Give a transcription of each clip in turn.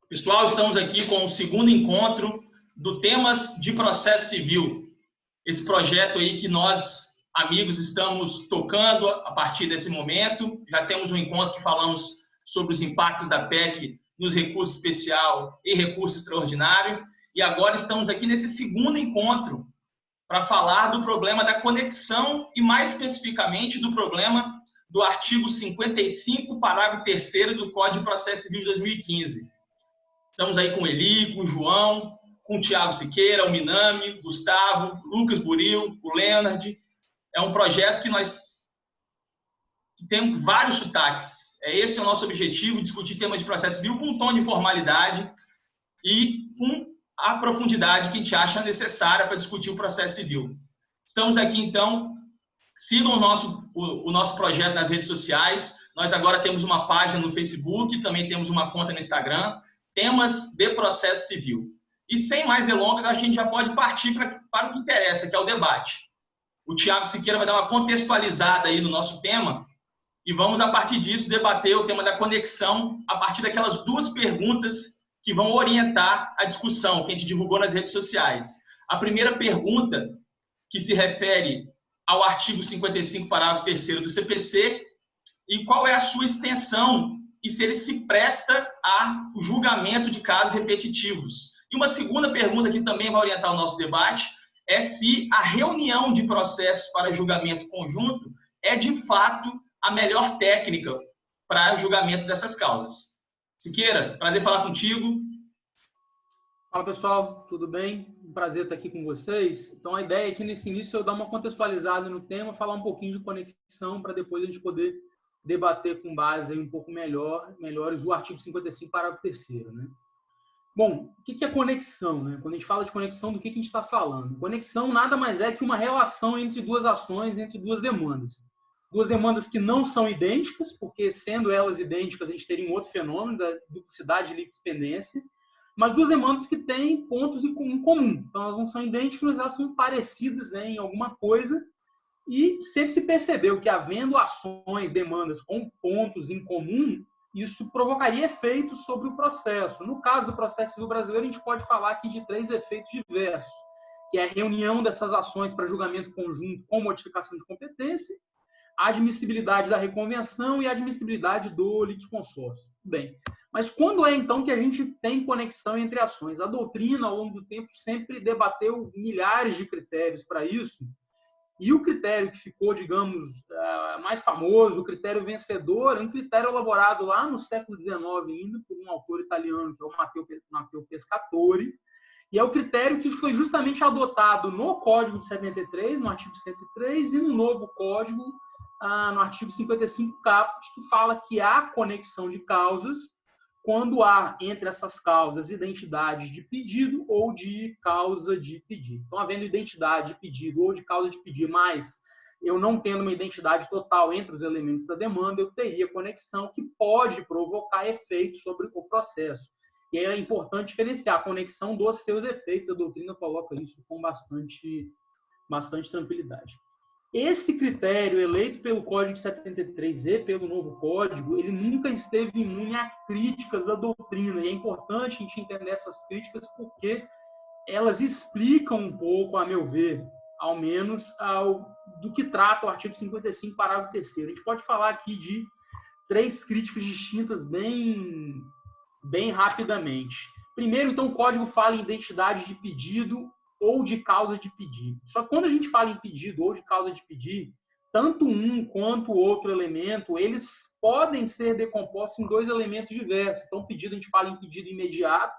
Pessoal, estamos aqui com o segundo encontro do Temas de Processo Civil. Esse projeto aí que nós, amigos, estamos tocando a partir desse momento. Já temos um encontro que falamos sobre os impactos da PEC nos recursos especial e recurso extraordinário. E agora estamos aqui nesse segundo encontro para falar do problema da conexão e, mais especificamente, do problema do artigo 55, parágrafo 3º do Código de Processo Civil de 2015. Estamos aí com o Eli, com o João, com o Thiago Siqueira, o Minami, o Gustavo, o Lucas Buril, o Leonard. É um projeto que tem vários sotaques. Esse é o nosso objetivo, discutir tema de processo civil com um tom de formalidade e com a profundidade que a gente acha necessária para discutir o processo civil. Estamos aqui, então, sigam o nosso projeto nas redes sociais. Nós agora temos uma página no Facebook, também temos uma conta no Instagram, Temas de Processo Civil. E sem mais delongas, a gente já pode partir para o que interessa, que é o debate. O Thiago Siqueira vai dar uma contextualizada aí no nosso tema e vamos, a partir disso, debater o tema da conexão a partir daquelas duas perguntas que vão orientar a discussão que a gente divulgou nas redes sociais. A primeira pergunta, que se refere ao artigo 55, parágrafo 3º do CPC, e qual é a sua extensão e se ele se presta a julgamento de casos repetitivos. E uma segunda pergunta que também vai orientar o nosso debate é se a reunião de processos para julgamento conjunto é, de fato, a melhor técnica para julgamento dessas causas. Siqueira, prazer falar contigo. Fala, pessoal, tudo bem? Um prazer estar aqui com vocês. Então, a ideia aqui nesse início é eu dar uma contextualizada no tema, falar um pouquinho de conexão para depois a gente poder debater com base aí um pouco melhores o artigo 55, parágrafo 3º, né? Bom, o que é conexão, né? Quando a gente fala de conexão, do que a gente está falando? Conexão nada mais é que uma relação entre duas ações, entre duas demandas. Duas demandas que não são idênticas, porque sendo elas idênticas, a gente teria um outro fenômeno da duplicidade de litispendência, mas duas demandas que têm pontos em comum. Então, elas não são idênticas, mas elas são parecidas em alguma coisa. E sempre se percebeu que, havendo ações, demandas com pontos em comum, isso provocaria efeitos sobre o processo. No caso do processo civil brasileiro, a gente pode falar aqui de 3 efeitos diversos, que é a reunião dessas ações para julgamento conjunto com modificação de competência, a admissibilidade da reconvenção e a admissibilidade do litisconsórcio. Bem, mas quando é, então, que a gente tem conexão entre ações? A doutrina, ao longo do tempo, sempre debateu milhares de critérios para isso, e o critério que ficou, digamos, mais famoso, o critério vencedor, é um critério elaborado lá no século XIX ainda, por um autor italiano, que é o Matteo Pescatore, e é o critério que foi justamente adotado no Código de 73, no artigo 103, e no novo Código, no artigo 55 caput, que fala que há conexão de causas quando há entre essas causas identidade de pedido ou de causa de pedido. Então, havendo identidade de pedido ou de causa de pedido, mas eu não tendo uma identidade total entre os elementos da demanda, eu teria conexão que pode provocar efeitos sobre o processo. E é importante diferenciar a conexão dos seus efeitos. A doutrina coloca isso com bastante tranquilidade. Esse critério, eleito pelo Código de 73 e pelo novo Código, ele nunca esteve imune a críticas da doutrina. E é importante a gente entender essas críticas porque elas explicam um pouco, a meu ver, ao menos, do que trata o artigo 55, parágrafo 3º. A gente pode falar aqui de 3 críticas distintas bem rapidamente. Primeiro, então, o Código fala em identidade de pedido ou de causa de pedido. Só que quando a gente fala em pedido ou de causa de pedido, tanto um quanto o outro elemento, eles podem ser decompostos em 2 elementos diversos. Então, pedido, a gente fala em pedido imediato,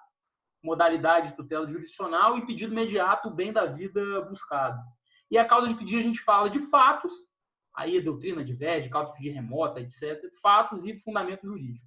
modalidade de tutela jurisdicional, e pedido imediato, o bem da vida buscado. E a causa de pedido, a gente fala de fatos, aí a doutrina diverge, causa de pedido remota, etc., fatos e fundamento jurídico.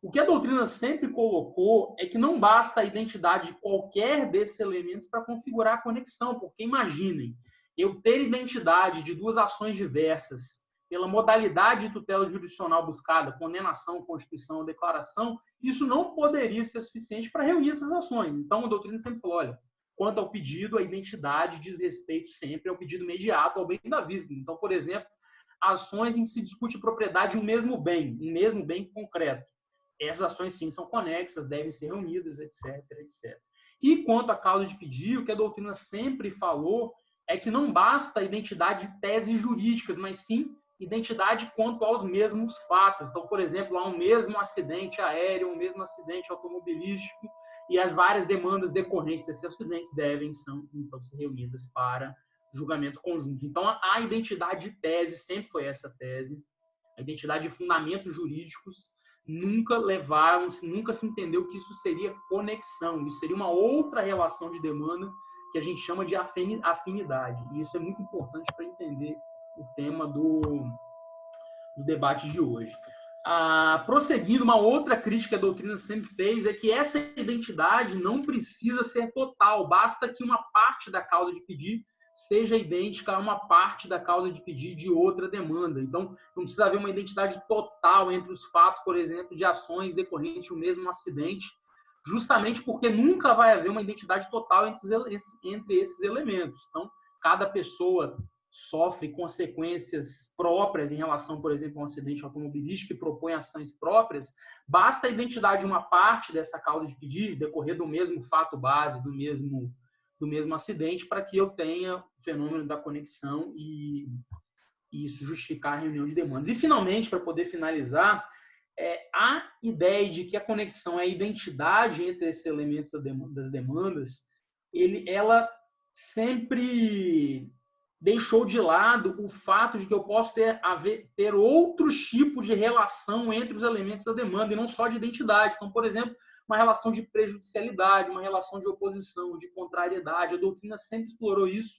O que a doutrina sempre colocou é que não basta a identidade de qualquer desses elementos para configurar a conexão, porque imaginem, eu ter identidade de 2 ações diversas pela modalidade de tutela jurisdicional buscada, condenação, constituição ou declaração, isso não poderia ser suficiente para reunir essas ações. Então, a doutrina sempre falou, olha, quanto ao pedido, a identidade diz respeito sempre ao pedido imediato, ao bem da vida. Então, por exemplo, ações em que se discute propriedade de um mesmo bem concreto. essas ações sim são conexas, devem ser reunidas, etc, etc. E quanto à causa de pedir, o que a doutrina sempre falou é que não basta a identidade de teses jurídicas, mas sim identidade quanto aos mesmos fatos. Então, por exemplo, há um mesmo acidente aéreo, um mesmo acidente automobilístico, e as várias demandas decorrentes desses acidentes são então ser reunidas para julgamento conjunto. Então, a identidade de tese sempre foi essa tese, a identidade de fundamentos jurídicos nunca se entendeu que isso seria conexão, isso seria uma outra relação de demanda que a gente chama de afinidade. E isso é muito importante para entender o tema do debate de hoje. Prosseguindo, uma outra crítica que a doutrina sempre fez é que essa identidade não precisa ser total, basta que uma parte da causa de pedir seja idêntica a uma parte da causa de pedir de outra demanda. Então, não precisa haver uma identidade total entre os fatos, por exemplo, de ações decorrentes do mesmo acidente, justamente porque nunca vai haver uma identidade total entre esses elementos. Então, cada pessoa sofre consequências próprias em relação, por exemplo, a um acidente automobilístico que propõe ações próprias, basta a identidade de uma parte dessa causa de pedir decorrer do mesmo fato base, do mesmo acidente, para que eu tenha o fenômeno da conexão e isso justificar a reunião de demandas. E, finalmente, para poder finalizar, a ideia de que a conexão é a identidade entre esses elementos das demandas, ela sempre deixou de lado o fato de que eu posso ter outros tipos de relação entre os elementos da demanda, e não só de identidade. Então, por exemplo, uma relação de prejudicialidade, uma relação de oposição, de contrariedade. A doutrina sempre explorou isso,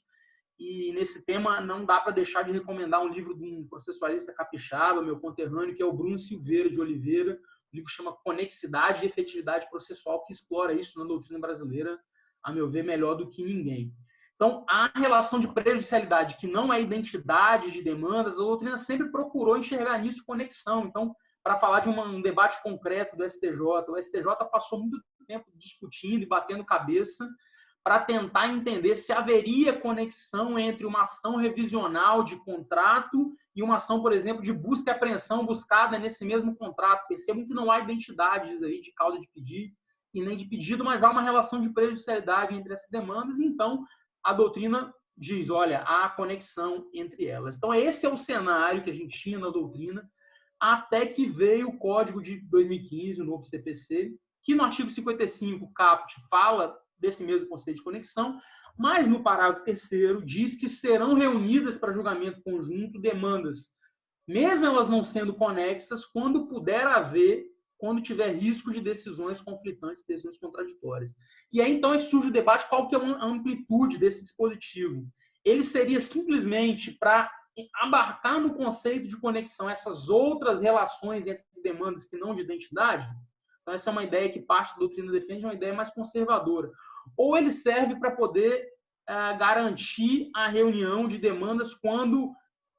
e nesse tema não dá para deixar de recomendar um livro de um processualista capixaba, meu conterrâneo, que é o Bruno Silveira de Oliveira. O livro chama Conexidade e Efetividade Processual, que explora isso na doutrina brasileira, a meu ver, melhor do que ninguém. Então, a relação de prejudicialidade, que não é identidade de demandas, a doutrina sempre procurou enxergar nisso conexão. Então, para falar de um debate concreto do STJ, o STJ passou muito tempo discutindo e batendo cabeça para tentar entender se haveria conexão entre uma ação revisional de contrato e uma ação, por exemplo, de busca e apreensão buscada nesse mesmo contrato. Percebam que não há identidades aí de causa de pedir e nem de pedido, mas há uma relação de prejudicialidade entre essas demandas, então a doutrina diz, olha, há conexão entre elas. Então, esse é o cenário que a gente tinha na doutrina, até que veio o Código de 2015, o novo CPC, que no artigo 55, caput, fala desse mesmo conceito de conexão, mas no parágrafo 3º diz que serão reunidas para julgamento conjunto demandas, mesmo elas não sendo conexas, quando puder haver, quando tiver risco de decisões conflitantes, decisões contraditórias. E aí, então, é que surge o debate qual que é a amplitude desse dispositivo. Ele seria simplesmente para abarcar no conceito de conexão essas outras relações entre demandas que não de identidade? Então, essa é uma ideia que parte da doutrina defende, uma ideia mais conservadora. Ou ele serve para poder garantir a reunião de demandas quando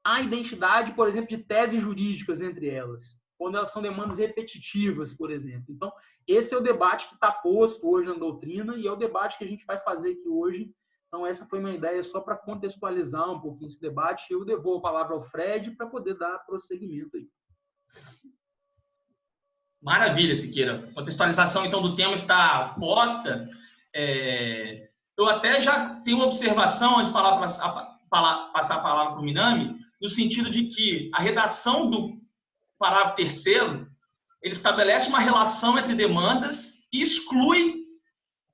há identidade, por exemplo, de teses jurídicas entre elas, quando elas são demandas repetitivas, por exemplo. Então, esse é o debate que está posto hoje na doutrina e é o debate que a gente vai fazer aqui hoje. Então, essa foi uma ideia só para contextualizar um pouquinho esse debate. Eu devolvo a palavra ao Fred para poder dar prosseguimento aí. Maravilha, Siqueira. A contextualização, então, do tema está posta. Eu até já tenho uma observação, antes de passar a palavra para o Minami, no sentido de que a redação do parágrafo 3º, ele estabelece uma relação entre demandas e exclui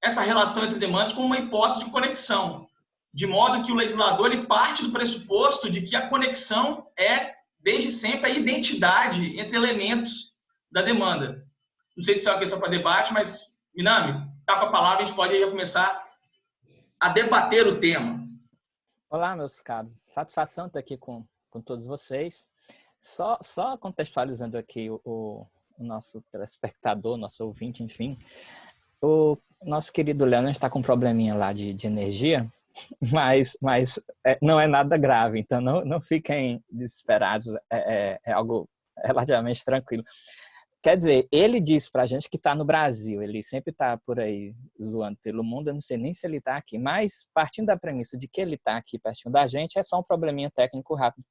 essa relação entre demandas como uma hipótese de conexão, de modo que o legislador ele parte do pressuposto de que a conexão é, desde sempre, a identidade entre elementos da demanda. Não sei se é uma questão para debate, mas, Minami, está com a palavra, a gente pode já começar a debater o tema. Olá, meus caros. Satisfação estar aqui com todos vocês. Só contextualizando aqui o nosso telespectador, nosso ouvinte, enfim. O nosso querido Leandro está com um probleminha lá de energia, mas não é nada grave, então não fiquem desesperados, é algo relativamente tranquilo. Quer dizer, ele disse pra gente que está no Brasil, ele sempre está por aí zoando pelo mundo, eu não sei nem se ele está aqui, mas partindo da premissa de que ele está aqui pertinho da gente, é só um probleminha técnico rápido.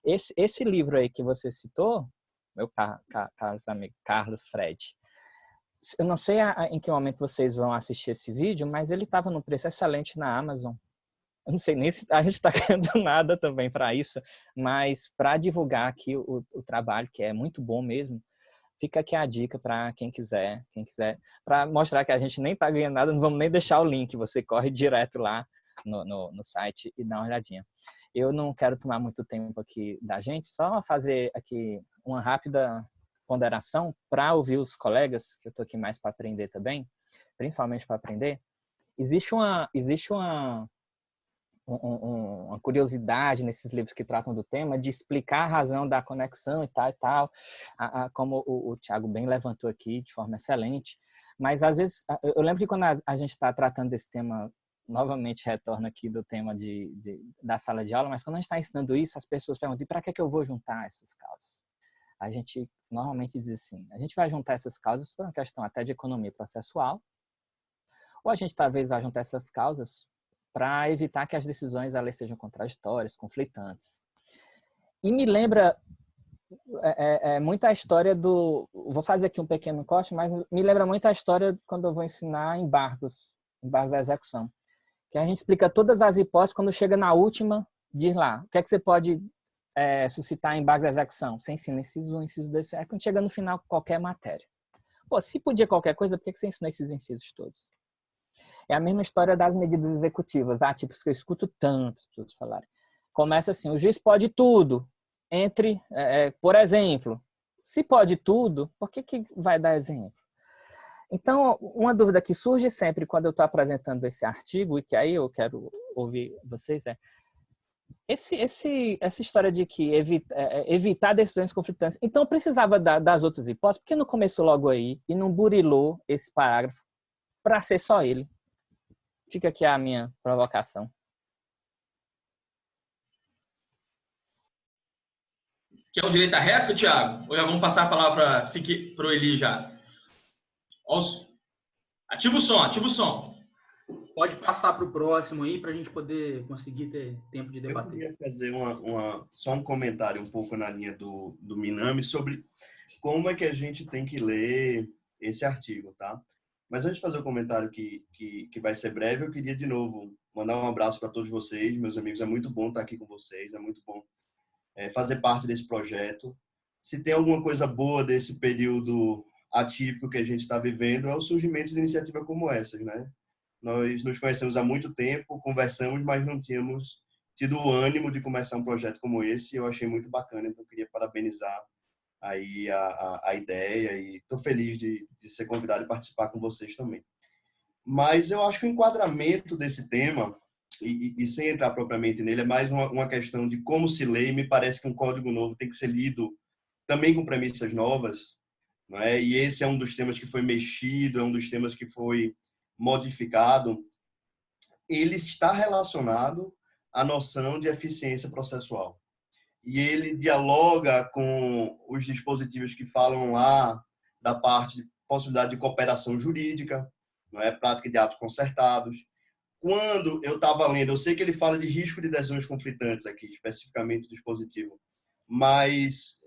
Esse livro aí que você citou, meu caros amigo Carlos Fred. Eu não sei em que momento vocês vão assistir esse vídeo, mas ele estava num preço excelente na Amazon. Eu não sei nem se a gente está ganhando nada também para isso, mas para divulgar aqui o trabalho, que é muito bom mesmo, fica aqui a dica para quem quiser, para mostrar que a gente nem está ganhando nada, não vamos nem deixar o link, você corre direto lá no site e dá uma olhadinha. Eu não quero tomar muito tempo aqui da gente, só fazer aqui uma rápida ponderação para ouvir os colegas, que eu estou aqui mais para aprender também, principalmente para aprender. Existe uma curiosidade nesses livros que tratam do tema de explicar a razão da conexão e tal, como o Thiago bem levantou aqui de forma excelente. Mas, às vezes, eu lembro que quando a gente está tratando desse tema, novamente retorno aqui do tema da sala de aula, mas quando a gente está ensinando isso, as pessoas perguntam, e para que eu vou juntar essas causas? A gente normalmente diz assim, a gente vai juntar essas causas por uma questão até de economia processual, ou a gente talvez vai juntar essas causas para evitar que as decisões elas sejam contraditórias, conflitantes. E me lembra muito a história do... Vou fazer aqui um pequeno corte, mas me lembra muito a história quando eu vou ensinar embargos da execução. Que a gente explica todas as hipóteses, quando chega na última, diz lá, o que é que você pode suscitar embargos da execução? Você ensina inciso 1, inciso 2, é quando chega no final qualquer matéria. Pô, se podia qualquer coisa, por que você ensinou esses incisos todos? É a mesma história das medidas executivas, tipos que eu escuto tantas pessoas falarem. Começa assim, o juiz pode tudo, por exemplo, se pode tudo, por que vai dar exemplo? Então, uma dúvida que surge sempre quando eu estou apresentando esse artigo, e que aí eu quero ouvir vocês, essa história de que evitar decisões conflitantes. Então, precisava das outras hipóteses, porque não começou logo aí e não burilou esse parágrafo para ser só ele. Fica aqui a minha provocação. Quer o direito à réplica, Thiago? Ou já vamos passar a palavra para o Eli já? Ativa o som. Pode passar para o próximo aí, para a gente poder conseguir ter tempo de debater. Eu queria fazer só um comentário um pouco na linha do Minami sobre como é que a gente tem que ler esse artigo, tá? Mas antes de fazer o comentário que vai ser breve, eu queria de novo mandar um abraço para todos vocês, meus amigos. É muito bom estar aqui com vocês, é muito bom fazer parte desse projeto. Se tem alguma coisa boa desse período atípico que a gente está vivendo, é o surgimento de iniciativas como essas, né? Nós nos conhecemos há muito tempo, conversamos, mas não tínhamos tido o ânimo de começar um projeto como esse. Eu achei muito bacana, então eu queria parabenizar aí a ideia e estou feliz de ser convidado e participar com vocês também. Mas eu acho que o enquadramento desse tema, e sem entrar propriamente nele, é mais uma questão de como se lê, e me parece que um código novo tem que ser lido também com premissas novas, não é? E esse é um dos temas que foi mexido, é um dos temas que foi modificado. Ele está relacionado à noção de eficiência processual. E ele dialoga com os dispositivos que falam lá da parte de possibilidade de cooperação jurídica, não é? Prática de atos concertados. Quando eu estava lendo, eu sei que ele fala de risco de decisões conflitantes aqui, especificamente do dispositivo, mas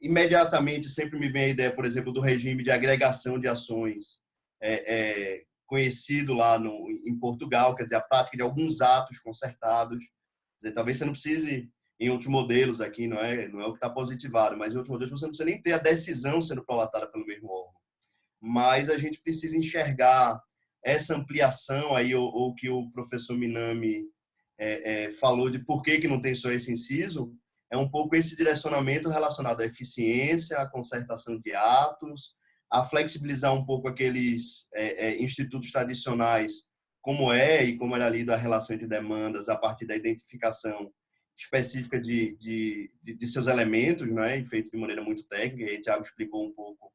imediatamente sempre me vem a ideia, por exemplo, do regime de agregação de ações, conhecido lá em Portugal, quer dizer, a prática de alguns atos concertados. Quer dizer, talvez você não precise, em outros modelos aqui, não é o que está positivado, mas em outros modelos você não precisa nem ter a decisão sendo prolatada pelo mesmo órgão. Mas a gente precisa enxergar essa ampliação aí, ou que o professor Minami falou de por que não tem só esse inciso, é um pouco esse direcionamento relacionado à eficiência, à concertação de atos, a flexibilizar um pouco aqueles institutos tradicionais, como era lido a relação entre demandas a partir da identificação específica de seus elementos, né, feito de maneira muito técnica, e o Thiago explicou um pouco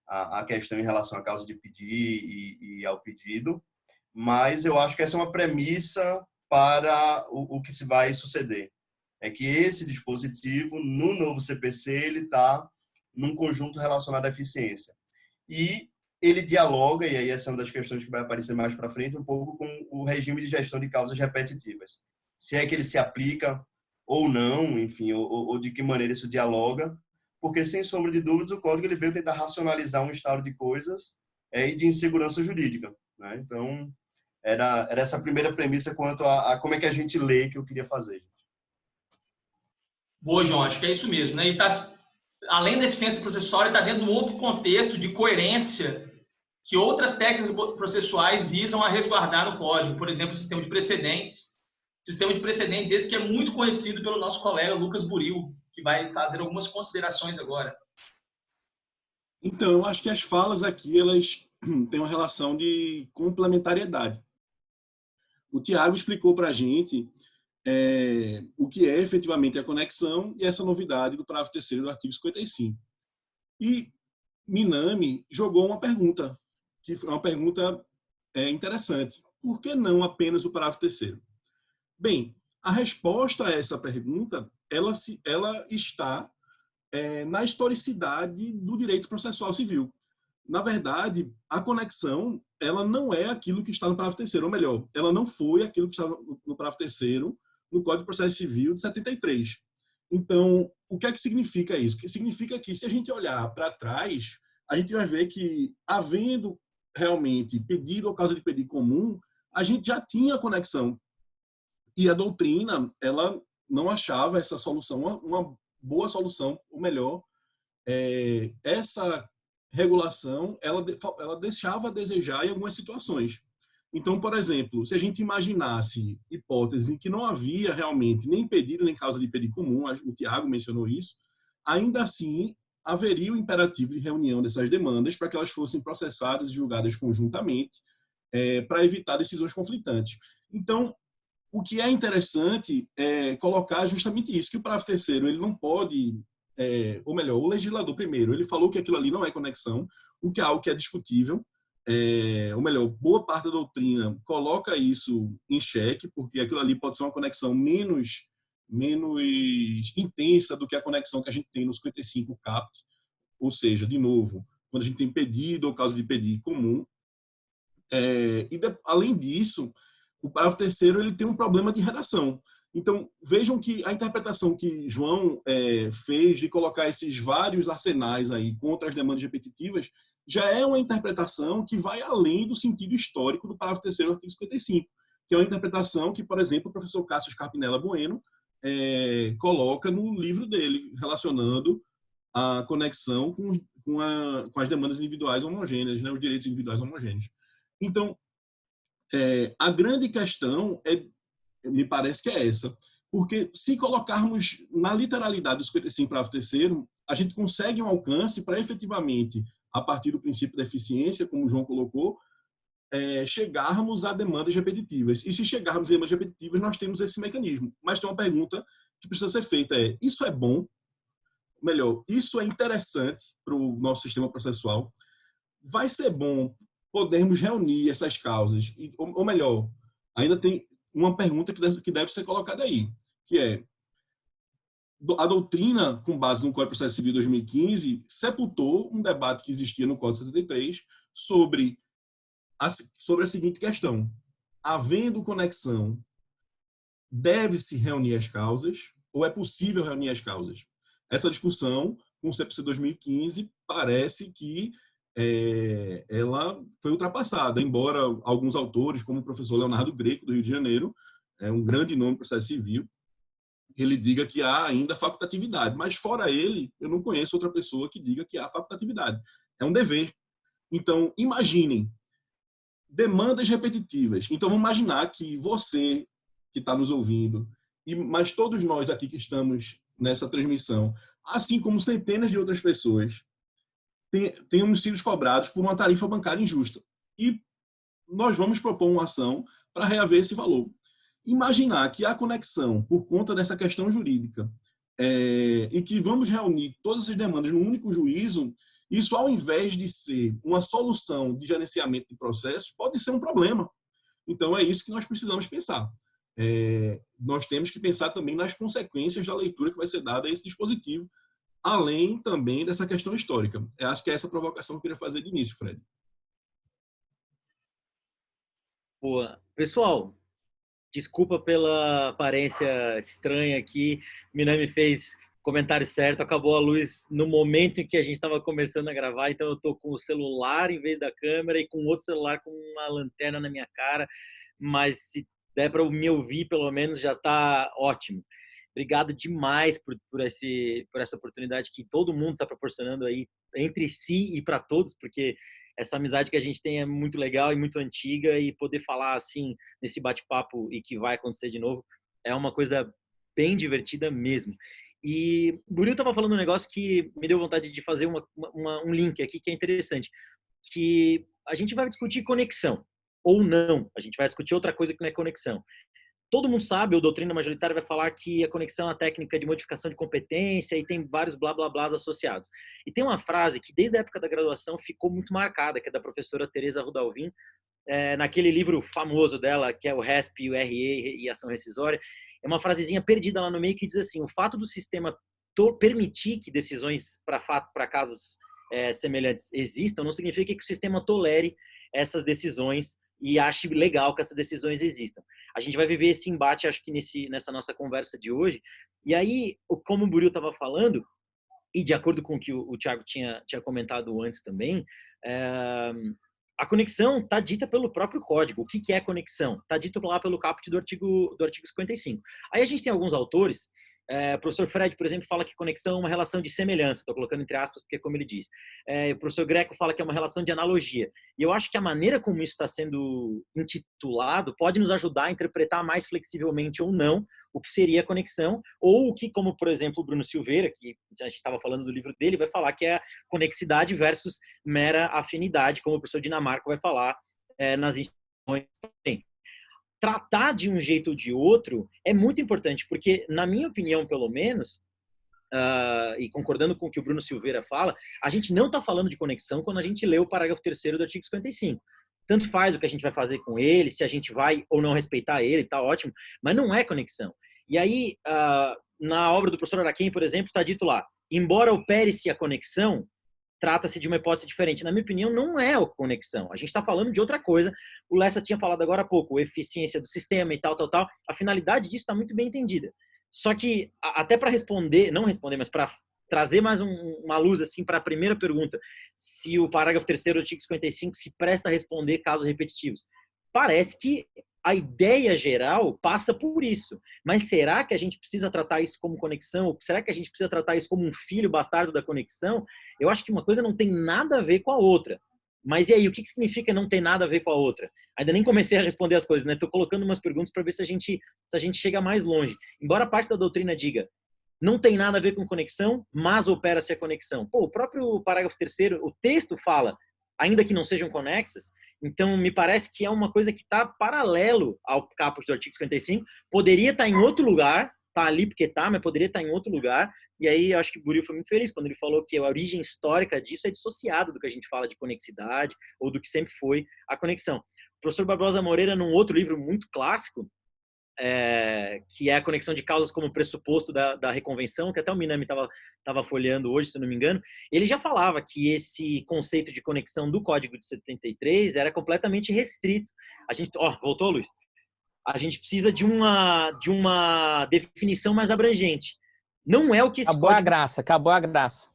a questão em relação à causa de pedir e ao pedido, mas eu acho que essa é uma premissa para o que se vai suceder. É que esse dispositivo, no novo CPC, ele está num conjunto relacionado à eficiência. E ele dialoga, e aí essa é uma das questões que vai aparecer mais para frente, um pouco com o regime de gestão de causas repetitivas. Se é que ele se aplica ou não, enfim, ou de que maneira isso dialoga, porque, sem sombra de dúvidas, o código ele veio tentar racionalizar um estado de coisas e de insegurança jurídica, né? Então, era essa a primeira premissa quanto a como é que a gente lê que eu queria fazer. Boa, João, acho que é isso mesmo, né? E tá, além da eficiência processual, ele está dentro de um outro contexto de coerência que outras técnicas processuais visam a resguardar no código. Por exemplo, o sistema de precedentes. Sistema de precedentes esse que é muito conhecido pelo nosso colega Lucas Buril, que vai fazer algumas considerações agora. Então, eu acho que as falas aqui, elas têm uma relação de complementariedade. O Tiago explicou para a gente o que é efetivamente a conexão e essa novidade do parágrafo 3º do artigo 55. E Minami jogou uma pergunta, que foi uma pergunta interessante. Por que não apenas o parágrafo 3º? Bem, a resposta a essa pergunta, ela está na historicidade do direito processual civil. Na verdade, a conexão, ela não é aquilo que está no parágrafo 3º, ou melhor, ela não foi aquilo que está no parágrafo 3º no Código de Processo Civil de 73. Então, o que é que significa isso? Que significa que, se a gente olhar para trás, a gente vai ver que, havendo realmente pedido ou causa de pedido comum, a gente já tinha conexão. E a doutrina, ela não achava essa solução uma boa solução, ou melhor, essa regulação, ela deixava a desejar em algumas situações. Então, por exemplo, se a gente imaginasse hipóteses em que não havia realmente nem pedido nem causa de pedido comum, o Tiago mencionou isso, ainda assim haveria o imperativo de reunião dessas demandas para que elas fossem processadas e julgadas conjuntamente, para evitar decisões conflitantes. Então, o que é interessante é colocar justamente isso, que o parágrafo 3º ele não pode, ou melhor, o legislador primeiro, ele falou que aquilo ali não é conexão, o que é algo que é discutível, ou melhor, boa parte da doutrina coloca isso em xeque, porque aquilo ali pode ser uma conexão menos intensa do que a conexão que a gente tem no 55 caput, ou seja, de novo, quando a gente tem pedido ou causa de pedido comum. Além disso, o parágrafo 3º ele tem um problema de redação. Então, vejam que a interpretação que João fez de colocar esses vários arsenais aí contra as demandas repetitivas já é uma interpretação que vai além do sentido histórico do parágrafo 3º do artigo 55, que é uma interpretação que, por exemplo, o professor Cássio Scarpinella Bueno coloca no livro dele, relacionando a conexão com as demandas individuais homogêneas, né, os direitos individuais homogêneos. Então, a grande questão, me parece que é essa. Porque se colocarmos na literalidade do 55 parágrafo 3º, a gente consegue um alcance para efetivamente, a partir do princípio da eficiência, como o João colocou, chegarmos a demandas repetitivas. E se chegarmos a demandas repetitivas, nós temos esse mecanismo. Mas tem uma pergunta que precisa ser feita: isso é bom? Melhor, isso é interessante para o nosso sistema processual? Vai ser bom podermos reunir essas causas? Ou melhor, ainda tem uma pergunta que deve ser colocada aí, que é: a doutrina, com base no Código de Processo Civil de 2015, sepultou um debate que existia no Código 73 sobre a seguinte questão: havendo conexão, deve-se reunir as causas ou é possível reunir as causas? Essa discussão, com o CPC 2015, parece que ela foi ultrapassada, embora alguns autores, como o professor Leonardo Greco, do Rio de Janeiro, um grande nome do processo civil, ele diga que há ainda facultatividade. Mas, fora ele, eu não conheço outra pessoa que diga que há facultatividade. É um dever. Então, imaginem, demandas repetitivas. Então, vamos imaginar que você, que está nos ouvindo, mas todos nós aqui que estamos nessa transmissão, assim como centenas de outras pessoas, tenhamos sido cobrados por uma tarifa bancária injusta. E nós vamos propor uma ação para reaver esse valor. Imaginar que há conexão por conta dessa questão jurídica e que vamos reunir todas essas demandas num único juízo, isso, ao invés de ser uma solução de gerenciamento de processos, pode ser um problema. Então, é isso que nós precisamos pensar. Nós temos que pensar também nas consequências da leitura que vai ser dada a esse dispositivo, além também dessa questão histórica. Eu acho que é essa provocação que eu queria fazer de início, Fred. Boa. Pessoal, desculpa pela aparência estranha aqui. Minami fez comentário certo, acabou a luz no momento em que a gente estava começando a gravar, então eu tô com o celular em vez da câmera e com outro celular com uma lanterna na minha cara, mas se der para me ouvir, pelo menos já tá ótimo. Obrigado demais por essa oportunidade que todo mundo está proporcionando aí entre si e para todos, porque essa amizade que a gente tem é muito legal e muito antiga, e poder falar assim nesse bate-papo e que vai acontecer de novo é uma coisa bem divertida mesmo. E o Buril estava falando um negócio que me deu vontade de fazer um link aqui que é interessante, que a gente vai discutir conexão ou não, a gente vai discutir outra coisa que não é conexão. Todo mundo sabe, o doutrina majoritária vai falar que a conexão é uma técnica de modificação de competência e tem vários blá blá blás associados. E tem uma frase que desde a época da graduação ficou muito marcada, que é da professora Teresa Rudalvin, naquele livro famoso dela, que é o RESP, o RE e ação rescisória. É uma frasezinha perdida lá no meio que diz assim: o fato do sistema permitir que decisões para casos semelhantes existam não significa que o sistema tolere essas decisões e ache legal que essas decisões existam. A gente vai viver esse embate, acho que nessa nossa conversa de hoje. E aí, como o Buril estava falando, e de acordo com o que o Thiago tinha comentado antes também, a conexão está dita pelo próprio código. O que é conexão? Está dito lá pelo caput do artigo 55. Aí a gente tem alguns autores, o professor Fred, por exemplo, fala que conexão é uma relação de semelhança, estou colocando entre aspas porque é como ele diz. O professor Greco fala que é uma relação de analogia. E eu acho que a maneira como isso está sendo intitulado pode nos ajudar a interpretar mais flexivelmente ou não o que seria a conexão, ou o que, como por exemplo o Bruno Silveira, que a gente estava falando do livro dele, vai falar que é conexidade versus mera afinidade, como o professor Dinamarca vai falar nas instituições também. Tratar de um jeito ou de outro é muito importante, porque, na minha opinião, pelo menos, e concordando com o que o Bruno Silveira fala, a gente não está falando de conexão quando a gente lê o parágrafo 3º do artigo 55. Tanto faz o que a gente vai fazer com ele, se a gente vai ou não respeitar ele, está ótimo, mas não é conexão. E aí, na obra do professor Araquém, por exemplo, está dito lá: embora opere-se a conexão, trata-se de uma hipótese diferente. Na minha opinião, não é a conexão. A gente está falando de outra coisa. O Lessa tinha falado agora há pouco, eficiência do sistema e tal. A finalidade disso está muito bem entendida. Só que, até para não responder, mas para trazer mais uma luz assim para a primeira pergunta, se o parágrafo 3º do artigo 55 se presta a responder casos repetitivos. Parece que a ideia geral passa por isso. Mas será que a gente precisa tratar isso como conexão? Ou será que a gente precisa tratar isso como um filho bastardo da conexão? Eu acho que uma coisa não tem nada a ver com a outra. Mas e aí, o que significa não ter nada a ver com a outra? Ainda nem comecei a responder as coisas, né? Estou colocando umas perguntas para ver se a gente chega mais longe. Embora parte da doutrina diga não tem nada a ver com conexão, mas opera-se a conexão. O próprio parágrafo 3º, o texto fala, ainda que não sejam conexas. Então, me parece que é uma coisa que está paralelo ao caput do artigo 55. Poderia estar em outro lugar, está ali porque está, mas poderia estar em outro lugar. E aí, eu acho que o Buril foi muito feliz quando ele falou que a origem histórica disso é dissociada do que a gente fala de conexidade ou do que sempre foi a conexão. O professor Barbosa Moreira, num outro livro muito clássico, que é a conexão de causas como pressuposto da reconvenção, que até o Minami estava folheando hoje, se não me engano, ele já falava que esse conceito de conexão do Código de 73 era completamente restrito. A gente, voltou, Luiz? A gente precisa de uma definição mais abrangente. Não é o que esse acabou a graça.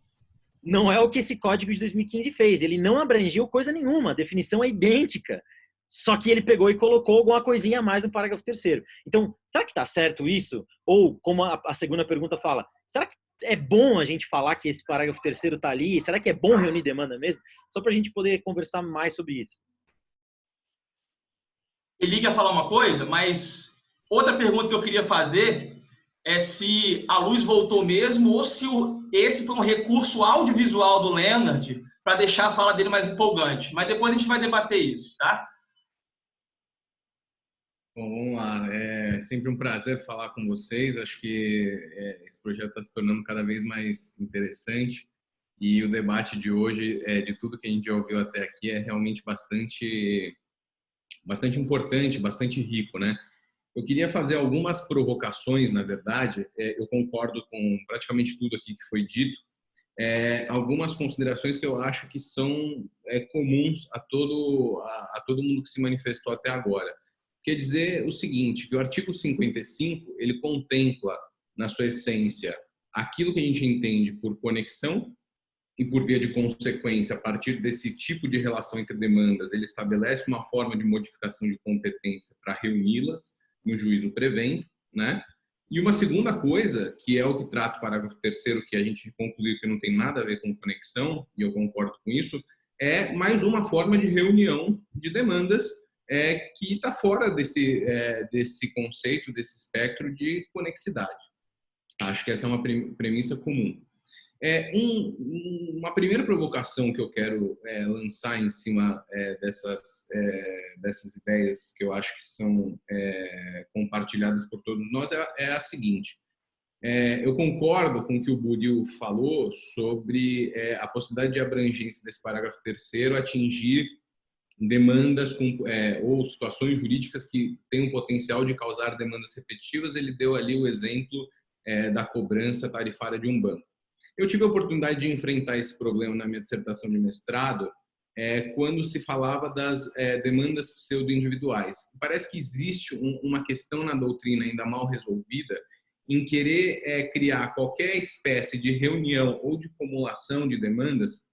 Não é o que esse Código de 2015 fez. Ele não abrangeu coisa nenhuma. A definição é idêntica. Só que ele pegou e colocou alguma coisinha a mais no parágrafo 3º. Então, será que está certo isso? Ou, como a segunda pergunta fala, será que é bom a gente falar que esse parágrafo 3º está ali? Será que é bom reunir demanda mesmo? Só para a gente poder conversar mais sobre isso. Ele quer falar uma coisa, mas outra pergunta que eu queria fazer é se a luz voltou mesmo ou se esse foi um recurso audiovisual do Leonard para deixar a fala dele mais empolgante. Mas depois a gente vai debater isso, tá? Bom, vamos lá. É sempre um prazer falar com vocês. Acho que esse projeto está se tornando cada vez mais interessante e o debate de hoje, de tudo que a gente já ouviu até aqui, é realmente bastante importante, bastante rico, né? Eu queria fazer algumas provocações, na verdade. Eu concordo com praticamente tudo aqui que foi dito. Algumas considerações que eu acho que são comuns a todo mundo que se manifestou até agora. Quer dizer o seguinte, que o artigo 55, ele contempla, na sua essência, aquilo que a gente entende por conexão e, por via de consequência, a partir desse tipo de relação entre demandas, ele estabelece uma forma de modificação de competência para reuni-las no juízo prevento, né? E uma segunda coisa, que é o que trata o parágrafo 3º, que a gente concluiu que não tem nada a ver com conexão, e eu concordo com isso, é mais uma forma de reunião de demandas que está fora desse conceito, desse espectro de conexidade. Acho que essa é uma premissa comum. Uma primeira provocação que eu quero lançar em cima dessas ideias que eu acho que são compartilhadas por todos nós é a seguinte. Eu concordo com o que o Budil falou sobre a possibilidade de abrangência desse parágrafo 3º atingir demandas ou situações jurídicas que têm um potencial de causar demandas repetitivas. Ele deu ali o exemplo da cobrança tarifária de um banco. Eu tive a oportunidade de enfrentar esse problema na minha dissertação de mestrado quando se falava das demandas pseudo-individuais. Parece que existe uma questão na doutrina ainda mal resolvida em querer criar qualquer espécie de reunião ou de acumulação de demandas,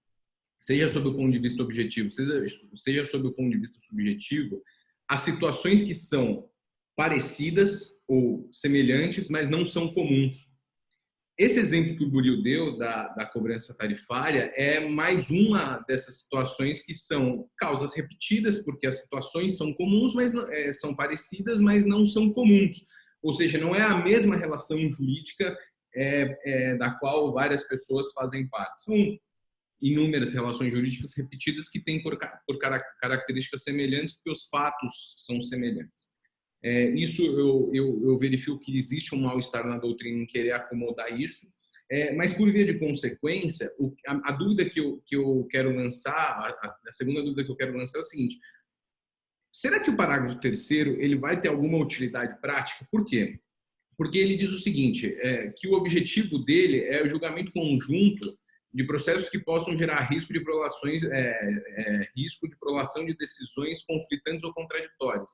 seja sob o ponto de vista objetivo, seja sob o ponto de vista subjetivo, a situações que são parecidas ou semelhantes, mas não são comuns. Esse exemplo que o Budil deu da cobrança tarifária é mais uma dessas situações que são causas repetidas, porque as situações são comuns, mas são parecidas, mas não são comuns. Ou seja, não é a mesma relação jurídica da qual várias pessoas fazem parte. São inúmeras relações jurídicas repetidas que têm por características semelhantes, porque os fatos são semelhantes. Isso eu verifico que existe um mal-estar na doutrina em querer acomodar isso, mas por via de consequência, a dúvida que eu quero lançar, a segunda dúvida que eu quero lançar é o seguinte: será que o parágrafo 3º ele vai ter alguma utilidade prática? Por quê? Porque ele diz o seguinte, que o objetivo dele é o julgamento conjunto de processos que possam gerar risco de prolação de decisões conflitantes ou contraditórias.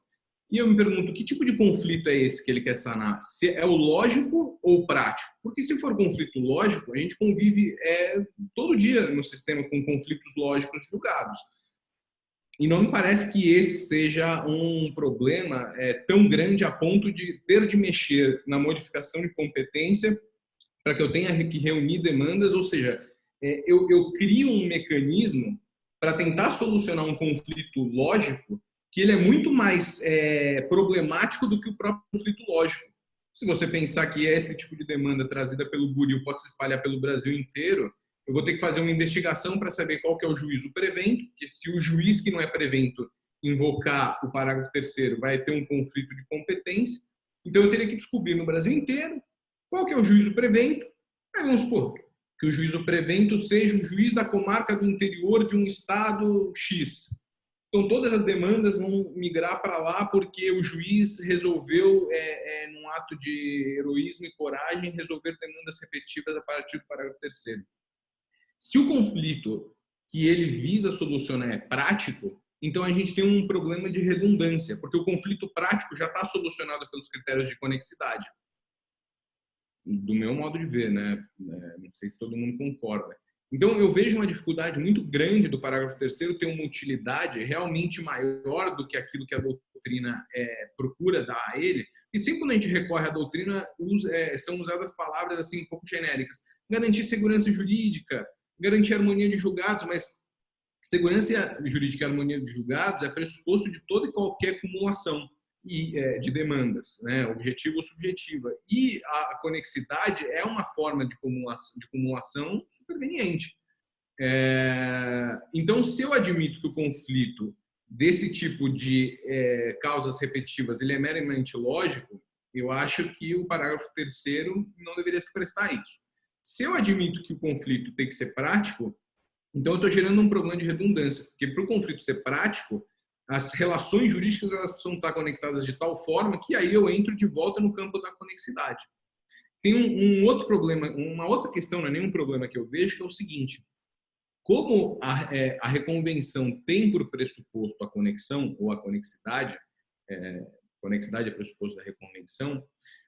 E eu me pergunto, que tipo de conflito é esse que ele quer sanar? Se é o lógico ou o prático? Porque se for conflito lógico, a gente convive todo dia no sistema com conflitos lógicos julgados. E não me parece que esse seja um problema tão grande a ponto de ter de mexer na modificação de competência para que eu tenha que reunir demandas, ou seja, eu crio um mecanismo para tentar solucionar um conflito lógico que ele é muito mais problemático do que o próprio conflito lógico. Se você pensar que esse tipo de demanda trazida pelo Budil pode se espalhar pelo Brasil inteiro, eu vou ter que fazer uma investigação para saber qual que é o juízo prevento, porque se o juiz que não é prevento invocar o parágrafo 3º, vai ter um conflito de competência. Então, eu teria que descobrir no Brasil inteiro qual que é o juízo prevento. Aí vamos supor que o juízo prevento seja o juiz da comarca do interior de um estado X. Então, todas as demandas vão migrar para lá porque o juiz resolveu, num ato de heroísmo e coragem, resolver demandas repetitivas a partir do parágrafo 3º. Se o conflito que ele visa solucionar é prático, então a gente tem um problema de redundância, porque o conflito prático já está solucionado pelos critérios de conexidade. Do meu modo de ver, né? Não sei se todo mundo concorda. Então, eu vejo uma dificuldade muito grande do parágrafo 3º ter uma utilidade realmente maior do que aquilo que a doutrina procura dar a ele. E sempre quando a gente recorre à doutrina, são usadas palavras assim um pouco genéricas. Garantir segurança jurídica, garantir harmonia de julgados, mas segurança jurídica e harmonia de julgados é pressuposto de toda e qualquer acumulação de demandas, né, objetiva ou subjetiva. E a conexidade é uma forma de acumulação superveniente. Então, se eu admito que o conflito desse tipo de causas repetitivas ele é meramente lógico, eu acho que o parágrafo 3º não deveria se prestar a isso. Se eu admito que o conflito tem que ser prático, então eu estou gerando um problema de redundância, porque para o conflito ser prático, as relações jurídicas elas precisam estar conectadas de tal forma que aí eu entro de volta no campo da conexidade. Tem um outro problema, uma outra questão, não é nenhum problema que eu vejo, que é o seguinte: como a reconvenção tem por pressuposto a conexão ou a conexidade, conexidade é pressuposto da reconvenção,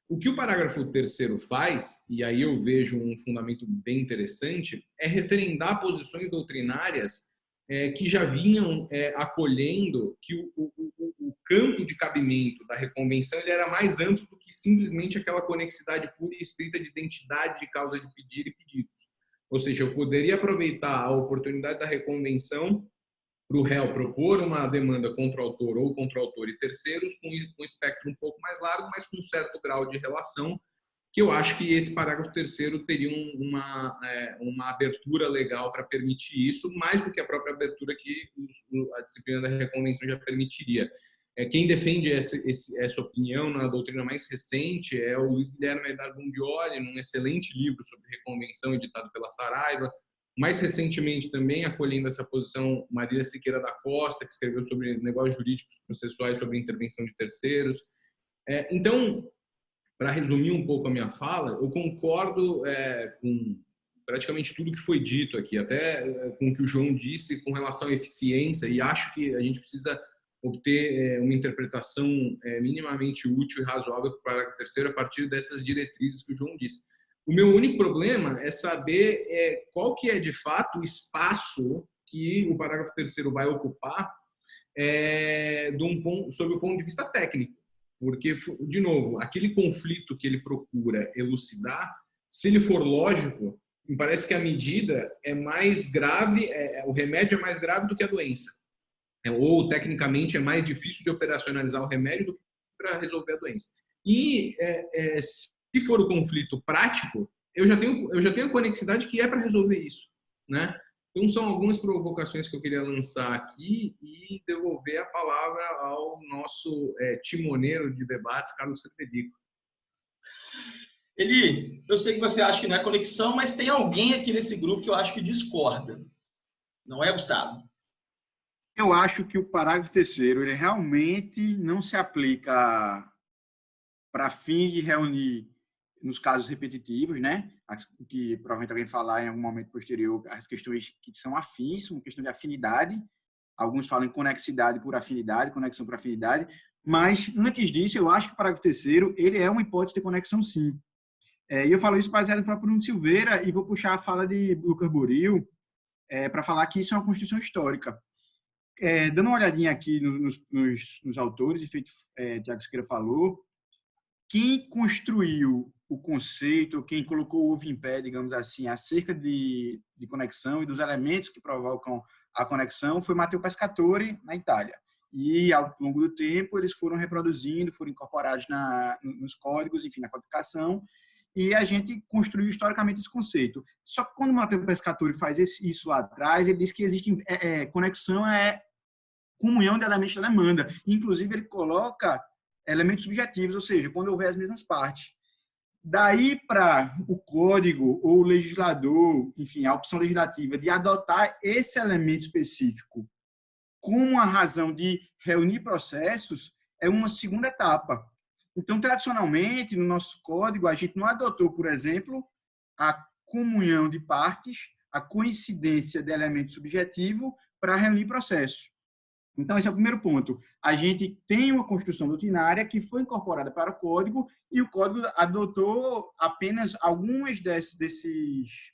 O que o parágrafo 3º faz, e aí eu vejo um fundamento bem interessante, é referendar posições doutrinárias que já vinham acolhendo que o campo de cabimento da reconvenção ele era mais amplo do que simplesmente aquela conexidade pura e estrita de identidade de causa de pedir e pedidos. Ou seja, eu poderia aproveitar a oportunidade da reconvenção para o réu propor uma demanda contra o autor ou contra o autor e terceiros com um espectro um pouco mais largo, mas com um certo grau de relação, que eu acho que esse parágrafo 3º teria uma abertura legal para permitir isso, mais do que a própria abertura que a disciplina da reconvenção já permitiria. Quem defende essa opinião na doutrina mais recente é o Luiz Guilherme Aidar-Bundioli, num excelente livro sobre reconvenção editado pela Saraiva. Mais recentemente também, acolhendo essa posição, Maria Siqueira da Costa, que escreveu sobre negócios jurídicos processuais, sobre intervenção de terceiros. Então, para resumir um pouco a minha fala, eu concordo com praticamente tudo que foi dito aqui, até com o que o João disse com relação à eficiência, e acho que a gente precisa obter uma interpretação minimamente útil e razoável para o parágrafo 3º a partir dessas diretrizes que o João disse. O meu único problema é saber qual que é, de fato, o espaço que o parágrafo 3º vai ocupar sob o ponto de vista técnico. Porque, de novo, aquele conflito que ele procura elucidar, se ele for lógico, me parece que a medida é mais grave, o remédio é mais grave do que a doença. Ou, tecnicamente, é mais difícil de operacionalizar o remédio do que para resolver a doença. E se for o conflito prático, eu já tenho a conexidade que é para resolver isso, né? Então, são algumas provocações que eu queria lançar aqui e devolver a palavra ao nosso timoneiro de debates, Carlos Frederico. Eli, eu sei que você acha que não é conexão, mas tem alguém aqui nesse grupo que eu acho que discorda. Não é, Gustavo? Eu acho que o parágrafo 3º ele realmente não se aplica para fim de reunir, nos casos repetitivos, né? Que provavelmente alguém falar em algum momento posterior, as questões que são afins, uma questão de afinidade. Alguns falam em conexidade por afinidade, conexão por afinidade. Mas, antes disso, eu acho que o parágrafo 3º ele é uma hipótese de conexão, sim. E eu falo isso baseado no próprio Nuno Silveira e vou puxar a fala de Lucas Buril para falar que isso é uma construção histórica. Dando uma olhadinha aqui nos autores, e feito Tiago Siqueira falou, quem construiu o conceito, quem colocou o ovo em pé, digamos assim, acerca de conexão e dos elementos que provocam a conexão foi Matteo Pescatore, na Itália. E, ao longo do tempo, eles foram reproduzindo, foram incorporados nos códigos, enfim, na codificação, e a gente construiu historicamente esse conceito. Só que quando o Matteo Pescatore faz isso lá atrás, ele diz que existe conexão comunhão de elementos da demanda. Inclusive, ele coloca elementos subjetivos, ou seja, quando houver as mesmas partes. Daí para o código ou o legislador, enfim, a opção legislativa de adotar esse elemento específico como a razão de reunir processos é uma segunda etapa. Então, tradicionalmente, no nosso código, a gente não adotou, por exemplo, a comunhão de partes, a coincidência de elemento subjetivo para reunir processos. Então, esse é o primeiro ponto. A gente tem uma construção doutrinária que foi incorporada para o código e o código adotou apenas algumas desses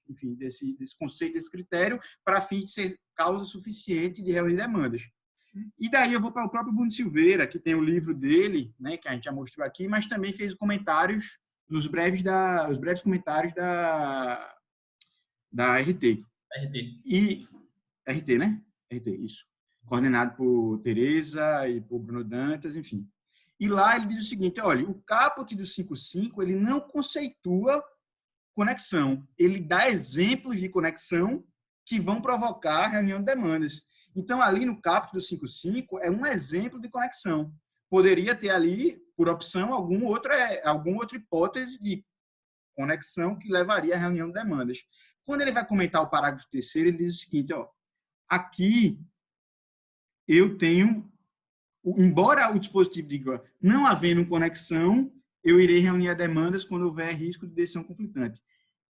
conceitos, desse critério, para fim de ser causa suficiente de reunir demandas. E daí eu vou para o próprio Bruno Silveira, que tem o livro dele, né, que a gente já mostrou aqui, mas também fez comentários os breves comentários da RT. E RT, né? RT, isso. Coordenado por Tereza e por Bruno Dantas, enfim. E lá ele diz o seguinte, olha, o caput do 5.5, ele não conceitua conexão, ele dá exemplos de conexão que vão provocar reunião de demandas. Então, ali no caput do 5.5 é um exemplo de conexão. Poderia ter ali, por opção, alguma outra hipótese de conexão que levaria à reunião de demandas. Quando ele vai comentar o parágrafo 3º, ele diz o seguinte, ó, aqui eu tenho, embora o dispositivo diga não havendo conexão, eu irei reunir as demandas quando houver risco de decisão conflitante.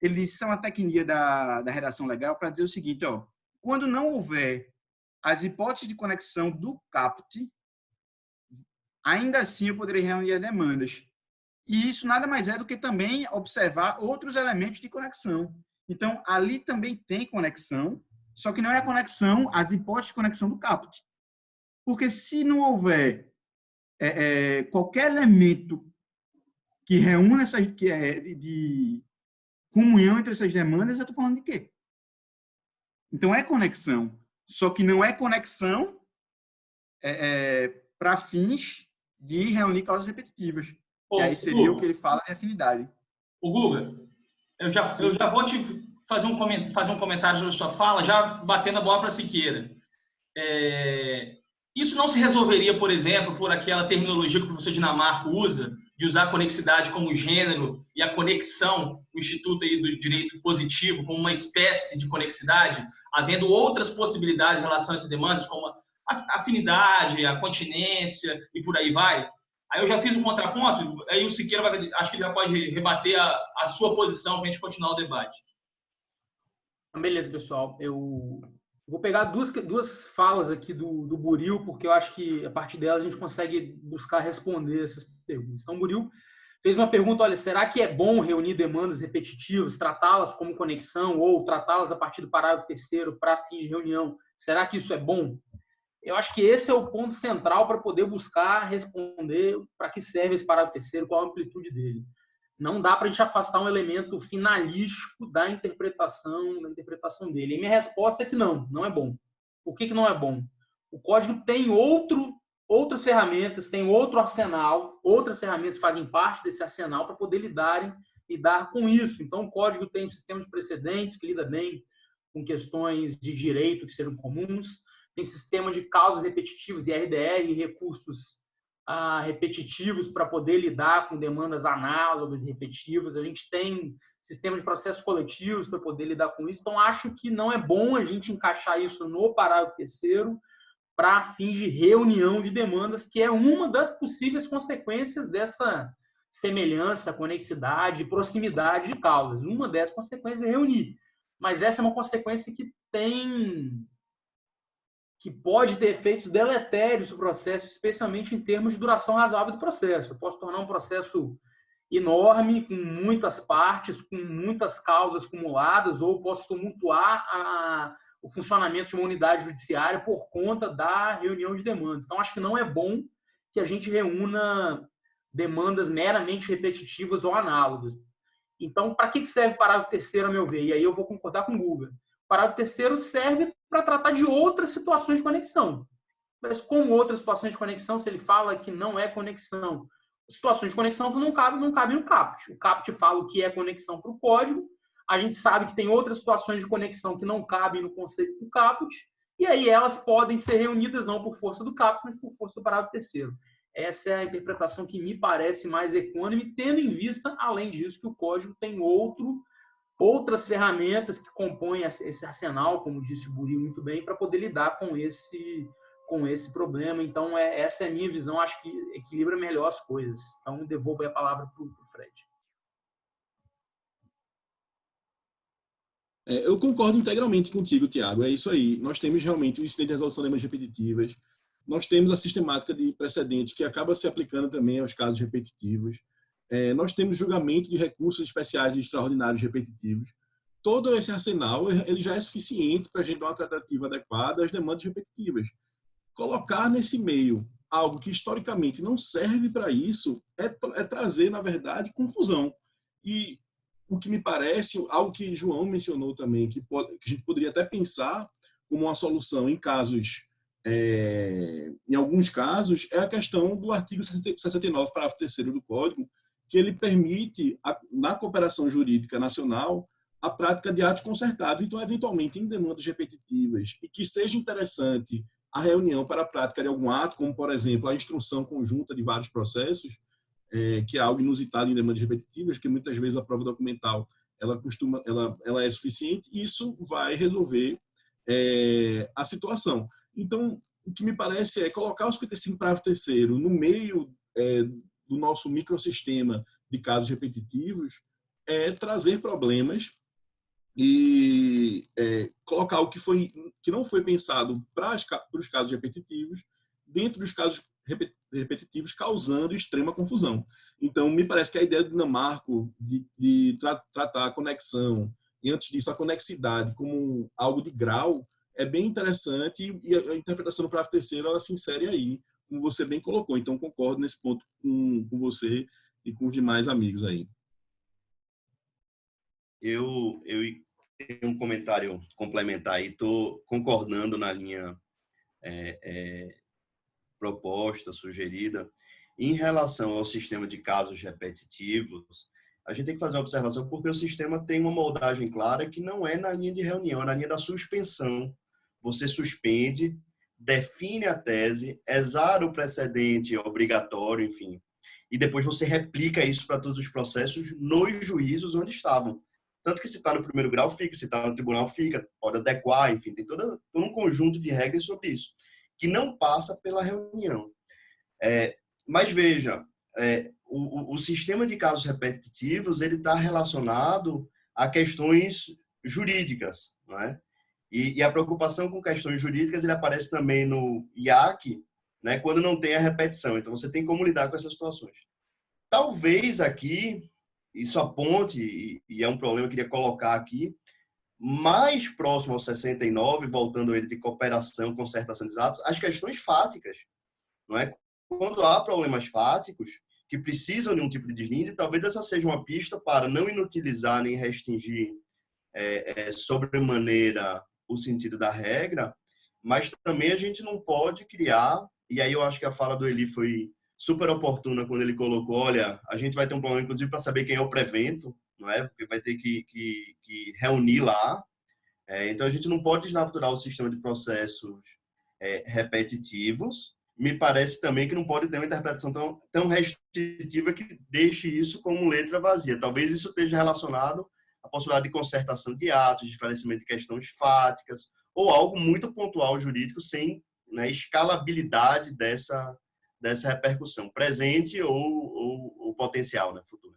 Ele diz que é uma técnica da redação legal para dizer o seguinte, ó, quando não houver as hipóteses de conexão do caput, ainda assim eu poderei reunir as demandas. E isso nada mais é do que também observar outros elementos de conexão. Então, ali também tem conexão, só que não é a conexão, as hipóteses de conexão do caput. Porque se não houver qualquer elemento que reúna essas, de comunhão entre essas demandas, eu estou falando de quê? Então, é conexão. Só que não é conexão para fins de reunir causas repetitivas. Que aí seria Guga, o que ele fala de afinidade. O Guga, eu já vou te fazer um comentário sobre a sua fala, já batendo a bola para a Siqueira. Isso não se resolveria, por exemplo, por aquela terminologia que o professor Dinamarco usa, de usar a conexidade como gênero e a conexão, o Instituto aí do Direito Positivo, como uma espécie de conexidade, havendo outras possibilidades de relação entre demandas, como a afinidade, a continência e por aí vai? Aí eu já fiz um contraponto, aí o Siqueira acho que já pode rebater a sua posição para a gente continuar o debate. Beleza, pessoal. Eu vou pegar duas falas aqui do Buril, porque eu acho que a partir delas a gente consegue buscar responder essas perguntas. Então, o Buril fez uma pergunta, olha, será que é bom reunir demandas repetitivas, tratá-las como conexão ou tratá-las a partir do parágrafo 3º para fins de reunião? Será que isso é bom? Eu acho que esse é o ponto central para poder buscar responder para que serve esse parágrafo 3º, qual a amplitude dele. Não dá para a gente afastar um elemento finalístico da interpretação dele. E minha resposta é que não é bom. Por que não é bom? O código tem outras ferramentas, tem outro arsenal, outras ferramentas fazem parte desse arsenal para poder lidar com isso. Então, o código tem um sistema de precedentes que lida bem com questões de direito que sejam comuns, tem sistema de causas repetitivas, IRDR, recursos repetitivos para poder lidar com demandas análogas e repetitivas. A gente tem sistema de processos coletivos para poder lidar com isso. Então, acho que não é bom a gente encaixar isso no parágrafo 3º para fins de reunião de demandas, que é uma das possíveis consequências dessa semelhança, conexidade, proximidade de causas. Uma dessas consequências é reunir. Mas essa é uma consequência que pode ter efeitos deletérios no processo, especialmente em termos de duração razoável do processo. Eu posso tornar um processo enorme, com muitas partes, com muitas causas acumuladas, ou posso tumultuar o funcionamento de uma unidade judiciária por conta da reunião de demandas. Então, acho que não é bom que a gente reúna demandas meramente repetitivas ou análogas. Então, para que serve o parágrafo 3º, a meu ver? E aí eu vou concordar com o Guga. O parágrafo 3º serve para tratar de outras situações de conexão. Mas como outras situações de conexão, se ele fala que não é conexão, situações de conexão que não cabem no caput. O caput fala o que é conexão para o código, a gente sabe que tem outras situações de conexão que não cabem no conceito do caput, e aí elas podem ser reunidas não por força do caput, mas por força do parágrafo 3º. Essa é a interpretação que me parece mais equânime, tendo em vista, além disso, que o código tem outras ferramentas que compõem esse arsenal, como disse o Buril muito bem, para poder lidar com esse problema. Então, essa é a minha visão, acho que equilibra melhor as coisas. Então, devolvo a palavra para o Fred. Eu concordo integralmente contigo, Tiago. É isso aí. Nós temos realmente o incidente de resolução de demandas repetitivas. Nós temos a sistemática de precedentes que acaba se aplicando também aos casos repetitivos. Nós temos julgamento de recursos especiais e extraordinários repetitivos. Todo esse arsenal ele já é suficiente para a gente dar uma tratativa adequada às demandas repetitivas. Colocar nesse meio algo que historicamente não serve para isso é trazer, na verdade, confusão. E o que me parece, algo que João mencionou também, que a gente poderia até pensar como uma solução em casos, em alguns casos, é a questão do artigo 69, parágrafo 3º do Código, que ele permite, na cooperação jurídica nacional, a prática de atos concertados. Então, eventualmente, em demandas repetitivas, e que seja interessante a reunião para a prática de algum ato, como, por exemplo, a instrução conjunta de vários processos, que é algo inusitado em demandas repetitivas, que muitas vezes a prova documental ela é suficiente, e isso vai resolver a situação. Então, o que me parece é colocar o 55 parágrafo 3º no meio do nosso microsistema de casos repetitivos, trazer problemas e colocar o que não foi pensado para os casos repetitivos dentro dos casos repetitivos, causando extrema confusão. Então, me parece que a ideia do Dinamarco de tratar a conexão e, antes disso, a conexidade como algo de grau é bem interessante, e a interpretação do parágrafo terceiro ela se insere aí, como você bem colocou. Então, concordo nesse ponto com você e com os demais amigos aí. Eu tenho um comentário complementar aí, estou concordando na linha proposta, sugerida. Em relação ao sistema de casos repetitivos, a gente tem que fazer uma observação porque o sistema tem uma moldagem clara que não é na linha de reunião, é na linha da suspensão. Você suspende, define a tese, exara o precedente obrigatório, enfim, e depois você replica isso para todos os processos nos juízos onde estavam. Tanto que se está no primeiro grau, fica, se está no tribunal, fica, pode adequar, enfim, tem todo um conjunto de regras sobre isso, que não passa pela reunião. Mas veja, o sistema de casos repetitivos ele está relacionado a questões jurídicas, não é? E a preocupação com questões jurídicas ele aparece também no IAC, né, quando não tem a repetição. Então, você tem como lidar com essas situações. Talvez aqui, isso aponte, e é um problema que eu queria colocar aqui, mais próximo ao 69, voltando ele de cooperação, concertação de atos, as questões fáticas, não é? Quando há problemas fáticos que precisam de um tipo de deslinde, talvez essa seja uma pista para não inutilizar nem restringir sobremaneira o sentido da regra, mas também a gente não pode criar, e aí eu acho que a fala do Eli foi super oportuna quando ele colocou, olha, a gente vai ter um problema, inclusive, para saber quem é o prevento, não é? Porque vai ter que reunir lá. Então, a gente não pode desnaturar o sistema de processos repetitivos. Me parece também que não pode ter uma interpretação tão restritiva que deixe isso como letra vazia. Talvez isso esteja relacionado à possibilidade de concertação de atos, de esclarecimento de questões fáticas, ou algo muito pontual jurídico sem, né, escalabilidade dessa repercussão, presente ou potencial, né, futuro.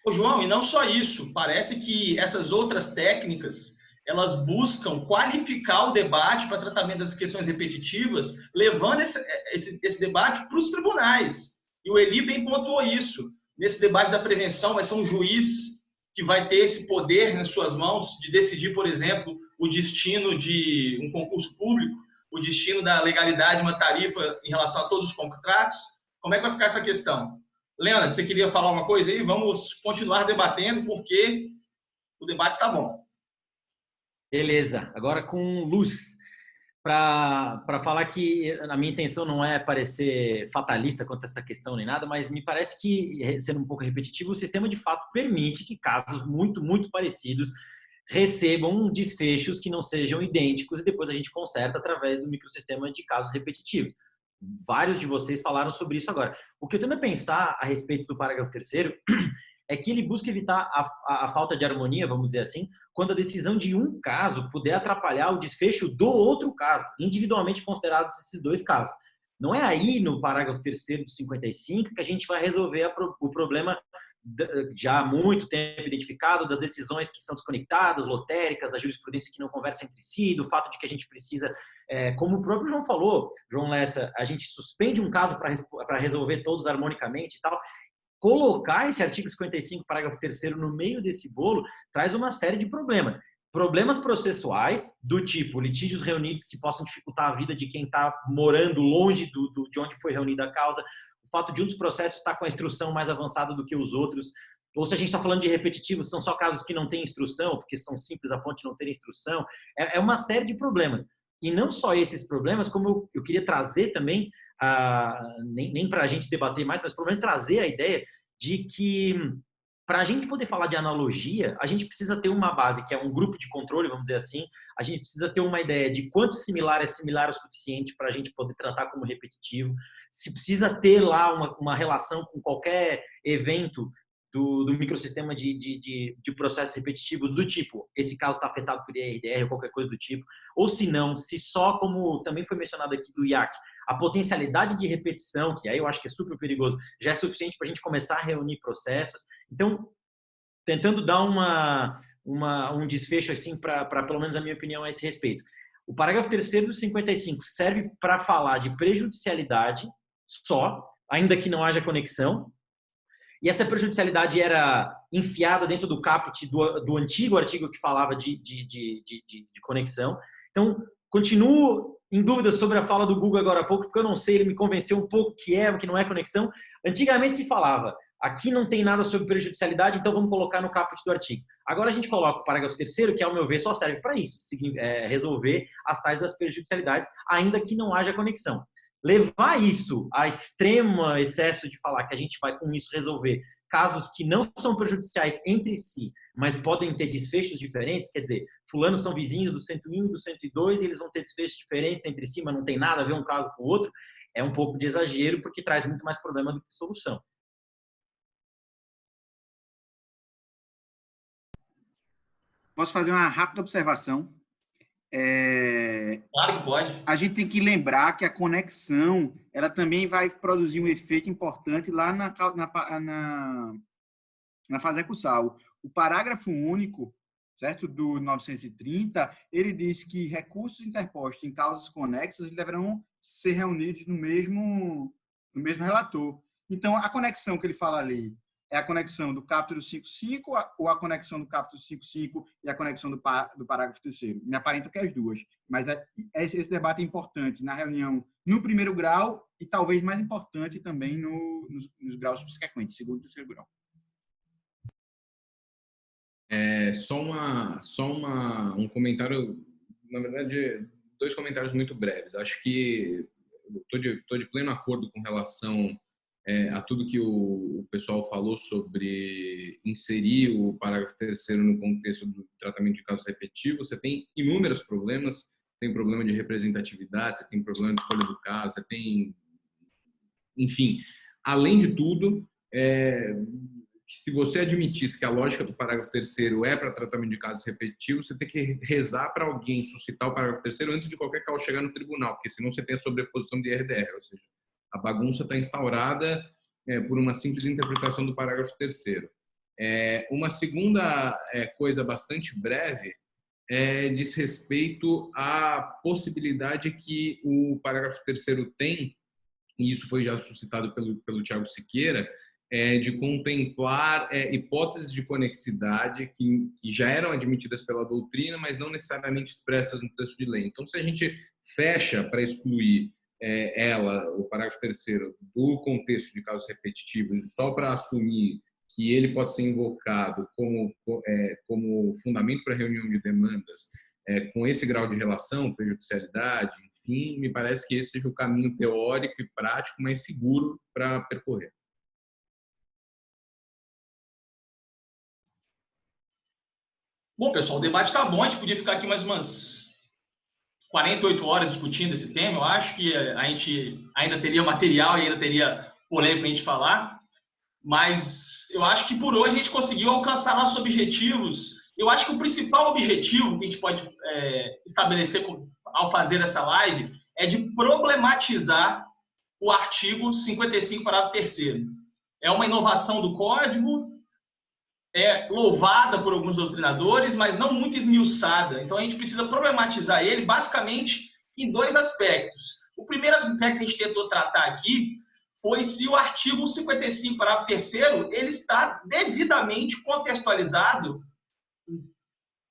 Ô, João, e não só isso, parece que essas outras técnicas, elas buscam qualificar o debate para tratamento das questões repetitivas, levando esse debate para os tribunais. E o Eli bem pontuou isso. Nesse debate da prevenção, vai ser um juiz que vai ter esse poder nas suas mãos de decidir, por exemplo, o destino de um concurso público, o destino da legalidade de uma tarifa em relação a todos os contratos. Como é que vai ficar essa questão? Leandro, você queria falar uma coisa aí? Vamos continuar debatendo, porque o debate está bom. Beleza. Agora com luz. Para falar que a minha intenção não é parecer fatalista quanto a essa questão nem nada, mas me parece que, sendo um pouco repetitivo, o sistema de fato permite que casos muito, muito parecidos recebam desfechos que não sejam idênticos e depois a gente conserta através do microsistema de casos repetitivos. Vários de vocês falaram sobre isso agora. O que eu tento pensar a respeito do parágrafo 3º é que ele busca evitar a falta de harmonia, vamos dizer assim, quando a decisão de um caso puder atrapalhar o desfecho do outro caso, individualmente considerados esses dois casos. Não é aí, no parágrafo 3º do 55, que a gente vai resolver o problema já há muito tempo identificado das decisões que são desconectadas, lotéricas, da jurisprudência que não conversa entre si, do fato de que a gente precisa, como o próprio João falou, João Lessa, a gente suspende um caso para resolver todos harmonicamente e tal. Colocar esse artigo 55, parágrafo 3º, no meio desse bolo traz uma série de problemas. Problemas processuais, do tipo litígios reunidos que possam dificultar a vida de quem está morando longe de onde foi reunida a causa, o fato de um dos processos estar com a instrução mais avançada do que os outros, ou se a gente está falando de repetitivos, são só casos que não têm instrução, porque são simples a ponto de não ter instrução. É uma série de problemas. E não só esses problemas, como eu queria trazer também, nem para a gente debater mais, mas pelo menos trazer a ideia de que, para a gente poder falar de analogia, a gente precisa ter uma base, que é um grupo de controle, vamos dizer assim, a gente precisa ter uma ideia de quanto similar é similar o suficiente para a gente poder tratar como repetitivo, se precisa ter lá uma relação com qualquer evento do microsistema de processos repetitivos, do tipo, esse caso está afetado por IRDR ou qualquer coisa do tipo, ou se não, se só, como também foi mencionado aqui do IAC, a potencialidade de repetição, que aí eu acho que é super perigoso, já é suficiente para a gente começar a reunir processos. Então, tentando dar um desfecho, assim, para pelo menos a minha opinião a esse respeito. O parágrafo 3º do 55 serve para falar de prejudicialidade só, ainda que não haja conexão. E essa prejudicialidade era enfiada dentro do caput do antigo artigo que falava de conexão. Então, continuo em dúvida sobre a fala do Google agora há pouco, porque eu não sei, ele me convenceu um pouco que é ou que não é conexão. Antigamente se falava, aqui não tem nada sobre prejudicialidade, então vamos colocar no caput do artigo. Agora a gente coloca o parágrafo 3º, que ao meu ver só serve para isso, resolver as tais das prejudicialidades, ainda que não haja conexão. Levar isso a extremo excesso de falar que a gente vai com isso resolver casos que não são prejudiciais entre si, mas podem ter desfechos diferentes, quer dizer, fulanos são vizinhos do 101 e do 102 e eles vão ter desfechos diferentes entre si, mas não tem nada a ver um caso com o outro, é um pouco de exagero porque traz muito mais problema do que solução. Posso fazer uma rápida observação? Claro que pode. A gente tem que lembrar que a conexão ela também vai produzir um efeito importante lá na fase recursal. O parágrafo único, certo, do 930, ele diz que recursos interpostos em causas conexas deverão ser reunidos no mesmo relator. Então, a conexão que ele fala ali é a conexão do caput do 55 ou a conexão do caput do 55 e a conexão do parágrafo 3º? Me aparenta que é as duas. Mas esse debate é importante na reunião no primeiro grau e talvez mais importante também nos graus subsequentes, segundo e terceiro grau. Um comentário, na verdade, 2 comentários muito breves. Acho que estou de pleno acordo com relação a tudo que o pessoal falou sobre inserir o parágrafo 3º no contexto do tratamento de casos repetitivos. Você tem inúmeros problemas, tem problema de representatividade, você tem problema de escolha do caso, você tem... Enfim, além de tudo, se você admitisse que a lógica do parágrafo 3º é para tratamento de casos repetitivos, você tem que rezar para alguém suscitar o parágrafo 3º antes de qualquer causa chegar no tribunal, porque senão você tem a sobreposição de RDR, ou seja, a bagunça está instaurada por uma simples interpretação do parágrafo 3º. Uma segunda coisa bastante breve diz respeito à possibilidade que o parágrafo 3º tem, e isso foi já suscitado pelo Thiago Siqueira, de contemplar hipóteses de conexidade que já eram admitidas pela doutrina, mas não necessariamente expressas no texto de lei. Então, se a gente fecha para excluir o parágrafo 3º, do contexto de casos repetitivos, só para assumir que ele pode ser invocado como fundamento para reunião de demandas, com esse grau de relação, prejudicialidade, enfim, me parece que esse seja o caminho teórico e prático mais seguro para percorrer. Bom, pessoal, o debate está bom, a gente podia ficar aqui mais umas 48 horas discutindo esse tema. Eu acho que a gente ainda teria material e ainda teria polêmica para a gente falar, mas eu acho que por hoje a gente conseguiu alcançar nossos objetivos. Eu acho que o principal objetivo que a gente pode estabelecer ao fazer essa live é de problematizar o artigo 55, parágrafo 3º. É uma inovação do Código, louvada por alguns doutrinadores, mas não muito esmiuçada. Então, a gente precisa problematizar ele basicamente em 2 aspectos. O primeiro aspecto que a gente tentou tratar aqui foi se o artigo 55, parágrafo 3º, ele está devidamente contextualizado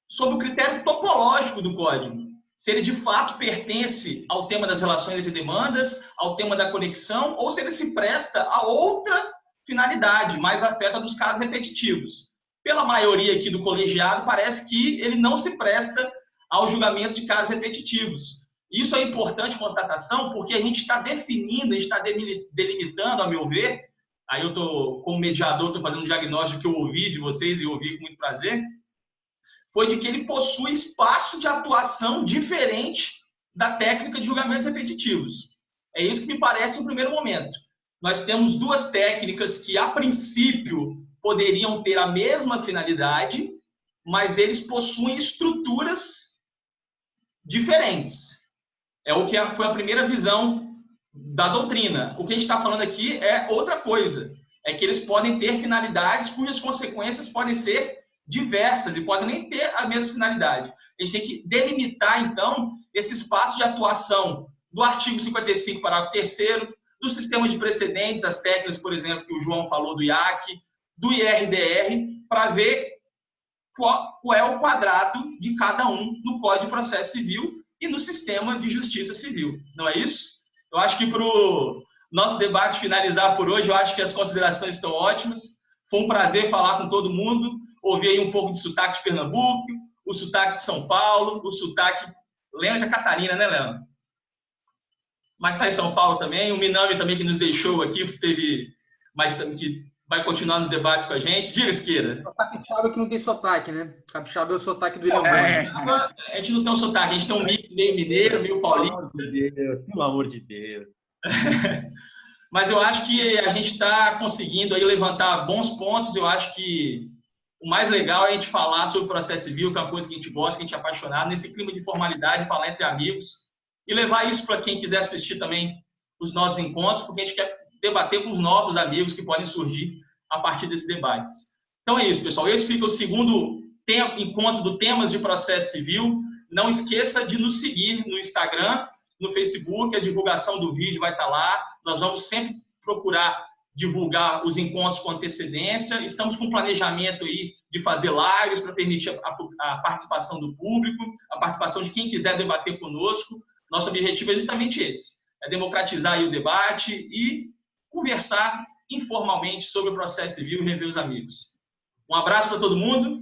sob o critério topológico do Código. Se ele, de fato, pertence ao tema das relações entre demandas, ao tema da conexão, ou se ele se presta a outra finalidade, mais afeta dos casos repetitivos. Pela maioria aqui do colegiado, parece que ele não se presta aos julgamentos de casos repetitivos. Isso é importante constatação, porque a gente está definindo, a gente está delimitando, a meu ver, aí eu estou, como mediador, estou fazendo um diagnóstico que eu ouvi de vocês e ouvi com muito prazer, foi de que ele possui espaço de atuação diferente da técnica de julgamentos repetitivos. É isso que me parece em primeiro momento. Nós temos 2 técnicas que, a princípio, poderiam ter a mesma finalidade, mas eles possuem estruturas diferentes. É o que foi a primeira visão da doutrina. O que a gente está falando aqui é outra coisa. É que eles podem ter finalidades cujas consequências podem ser diversas e podem nem ter a mesma finalidade. A gente tem que delimitar, então, esse espaço de atuação do artigo 55, parágrafo 3º, do sistema de precedentes, as técnicas, por exemplo, que o João falou do IAC, do IRDR, para ver qual é o quadrado de cada um no Código de Processo Civil e no sistema de justiça civil. Não é isso? Eu acho que para o nosso debate finalizar por hoje, eu acho que as considerações estão ótimas. Foi um prazer falar com todo mundo, ouvir aí um pouco de sotaque de Pernambuco, o sotaque de São Paulo, o sotaque Leandro de Catarina, né, Leandro? Mas está em São Paulo também, o Minami também que nos deixou aqui, que vai continuar nos debates com a gente. Diga, Esqueira. O capixaba que não tem sotaque, né? Capixaba é o sotaque do Irã. A gente não tem um sotaque, a gente tem um mix meio mineiro, meio paulista. Pelo amor de Deus. Mas eu acho que a gente está conseguindo aí levantar bons pontos. Eu acho que o mais legal é a gente falar sobre o processo civil, que é uma coisa que a gente gosta, que a gente é apaixonado, nesse clima de formalidade, falar entre amigos e levar isso para quem quiser assistir também os nossos encontros, porque a gente quer debater com os novos amigos que podem surgir a partir desses debates. Então é isso, pessoal. Esse fica o segundo encontro do Temas de Processo Civil. Não esqueça de nos seguir no Instagram, no Facebook, a divulgação do vídeo vai estar lá. Nós vamos sempre procurar divulgar os encontros com antecedência. Estamos com um planejamento aí de fazer lives para permitir a participação do público, a participação de quem quiser debater conosco. Nosso objetivo é justamente esse, é democratizar aí o debate e conversar informalmente sobre o processo civil e rever os amigos. Um abraço para todo mundo.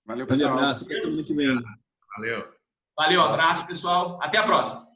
Valeu, pessoal. Um abraço. Até semana que vem. Valeu. Valeu, abraço, pessoal. Até a próxima.